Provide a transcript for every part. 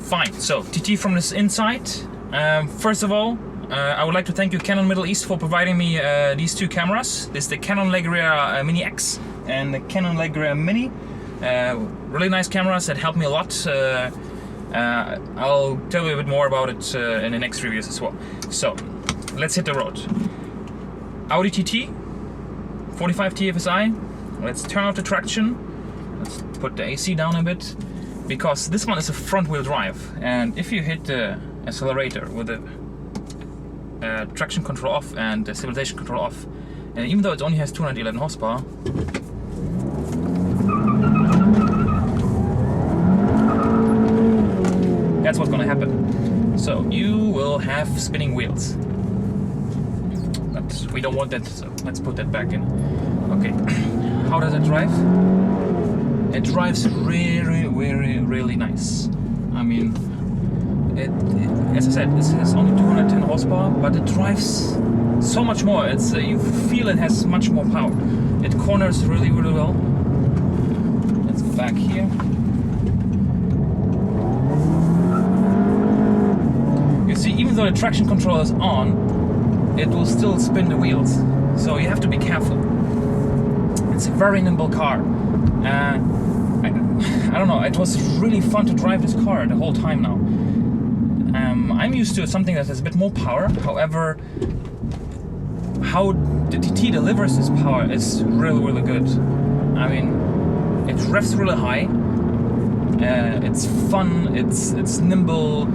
Fine, so TT from this inside. First of all, I would like to thank you Canon Middle East for providing me these two cameras. This is the Canon Legria Mini X and the Canon Legria Mini. Really nice cameras that helped me a lot. I'll tell you a bit more about it in the next reviews as well. So, let's hit the road. Audi TT, 45 TFSI. Let's turn off the traction. Let's put the AC down a bit, because this one is a front wheel drive, and if you hit the accelerator with the traction control off and the stabilization control off, and even though it only has 211 horsepower, that's what's gonna happen. So you will have spinning wheels, but we don't want that, so let's put that back in. Okay, how does it drive? It drives really nice. I mean, as I said, this has only 210 horsepower, but it drives so much more. It's you feel it has much more power. It corners really well. Let's go back here. You see, even though the traction control is on, it will still spin the wheels. So you have to be careful. It's a very nimble car. I don't know, it was really fun to drive this car the whole time now. I'm used to something that has a bit more power. However, how the TT delivers this power is really good. I mean, it revs really high. It's fun. It's nimble.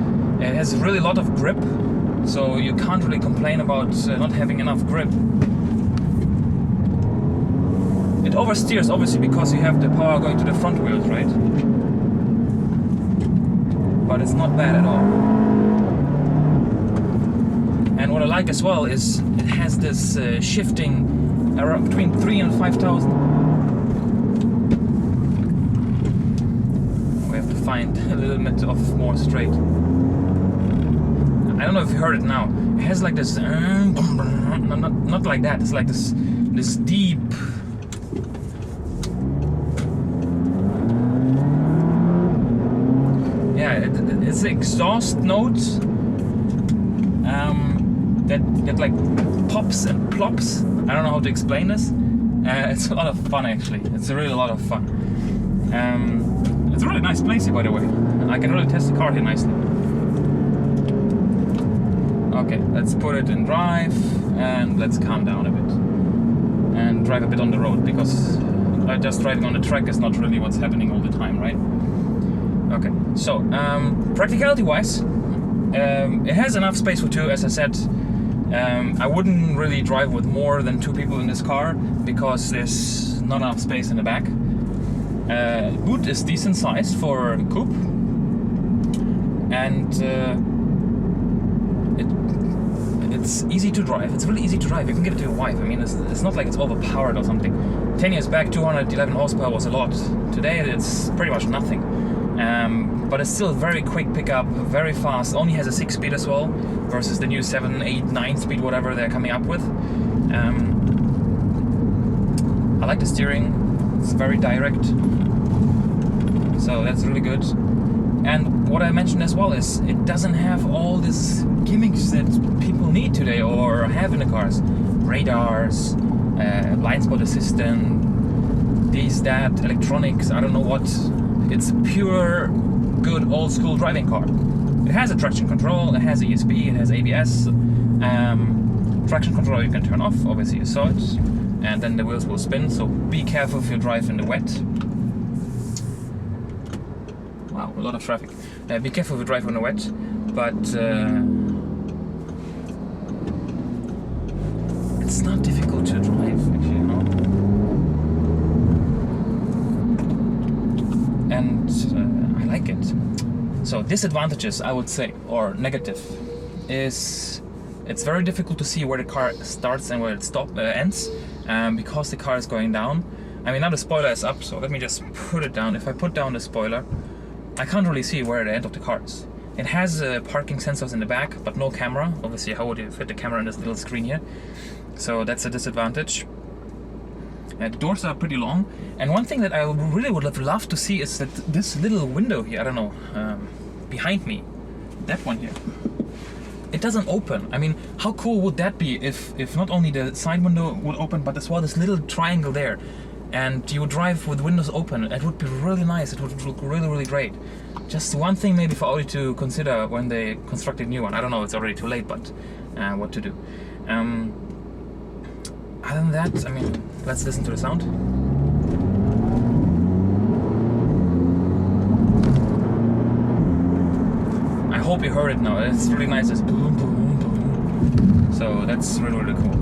It has really a lot of grip, so you can't really complain about not having enough grip. It oversteers obviously because you have the power going to the front wheels, right? But it's not bad at all. And what I like as well is it has this shifting around between 3 and 5,000. We have to find a little bit of more straight. I don't know if you heard it now. It has like this, not like that. It's like this deep. Yeah, it's the exhaust note that like pops and plops. I don't know how to explain this. It's a lot of fun actually. It's really a lot of fun. It's a really nice place here, by the way. I can really test the car here nicely. Okay, let's put it in drive and let's calm down a bit and drive a bit on the road, because just driving on the track is not really what's happening all the time, right? Okay, so practicality wise, it has enough space for two, as I said. I wouldn't really drive with more than 2 people in this car because there's not enough space in the back. Boot is decent sized for a coupe, and it's easy to drive. It's really easy to drive. You can give it to your wife. I mean, it's not like it's overpowered or something. 10 years back, 211 horsepower was a lot. Today, it's pretty much nothing. But it's still very quick pickup, very fast. Only has a 6-speed as well, versus the new 7, 8, 9-speed, whatever they're coming up with. I like the steering. It's very direct, so that's really good. And what I mentioned as well is it doesn't have all these gimmicks that people need today or have in the cars. Radars, blind spot assistant, that, electronics, I don't know what. It's a pure, good, old school driving car. It has a traction control, it has ESP, it has ABS. Traction control you can turn off, obviously you saw it. And then the wheels will spin, so be careful if you drive in the wet. Wow, a lot of traffic. Be careful if you drive in the wet, but it's not difficult to drive, actually, you know. And I like it. So disadvantages, I would say, or negative, is it's very difficult to see where the car starts and where it ends, because the car is going down. I mean, now the spoiler is up, so let me just put it down. If I put down the spoiler, I can't really see where the end of the car is. It has parking sensors in the back, but no camera. Obviously, how would you fit the camera in this little screen here? So that's a disadvantage. The doors are pretty long. And one thing that I really would have loved to see is that this little window here, I don't know, behind me, that one here, it doesn't open. I mean, how cool would that be if not only the side window would open, but as well this little triangle there, and you would drive with windows open. It would be really nice. It would look really, really great. Just one thing maybe for Audi to consider when they construct a new one. I don't know, it's already too late, but what to do. Other than that, I mean, let's listen to the sound. I hope you heard it now. It's really nice. It's boom, boom, boom. So that's really, really cool.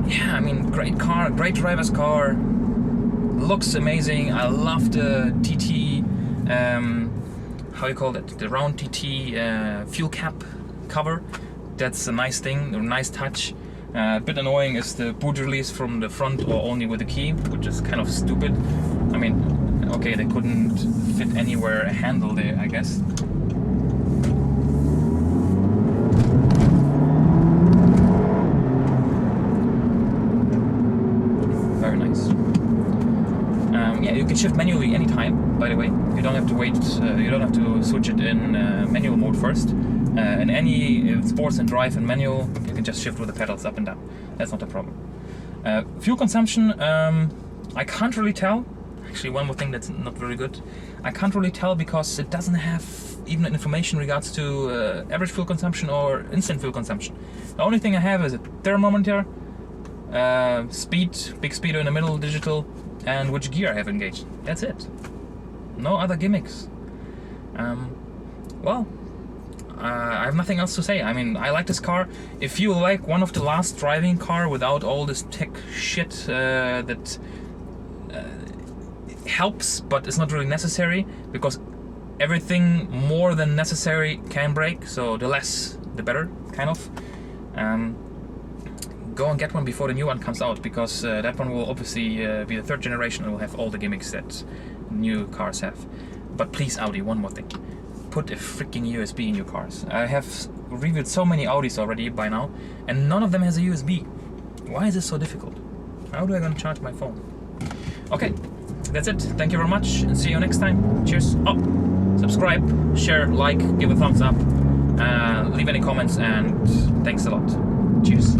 Yeah, I mean, great car, great driver's car. Looks amazing. I love the TT, how you call it? The round TT fuel cap cover. That's a nice thing, a nice touch. A bit annoying is the boot release from the front or only with the key, which is kind of stupid. I mean, okay, they couldn't fit anywhere a handle there, I guess. Very nice. Yeah, you can shift manually anytime, by the way. You don't have to wait, you don't have to switch it in manual mode first. In any sports and drive and manual, you can just shift with the pedals up and down. That's not a problem. Fuel consumption, I can't really tell. Actually, one more thing that's not very good. I can't really tell because it doesn't have even information in regards to average fuel consumption or instant fuel consumption. The only thing I have is a thermometer, speed, big speedo in the middle, digital, and which gear I have engaged. That's it. No other gimmicks. Well, I have nothing else to say. I mean, I like this car. If you like one of the last driving car without all this tech shit that helps but is not really necessary, because everything more than necessary can break, so the less the better, kind of. Go and get one before the new one comes out, because that one will obviously be the third generation and will have all the gimmicks that new cars have. But please, Audi, one more thing. Put a freaking USB in your cars. I have reviewed so many Audis already by now, and none of them has a USB. Why is this so difficult? How do I gonna charge my phone? Okay, that's it. Thank you very much, and see you next time. Cheers. Oh, subscribe, share, like, give a thumbs up, leave any comments, and thanks a lot. Cheers.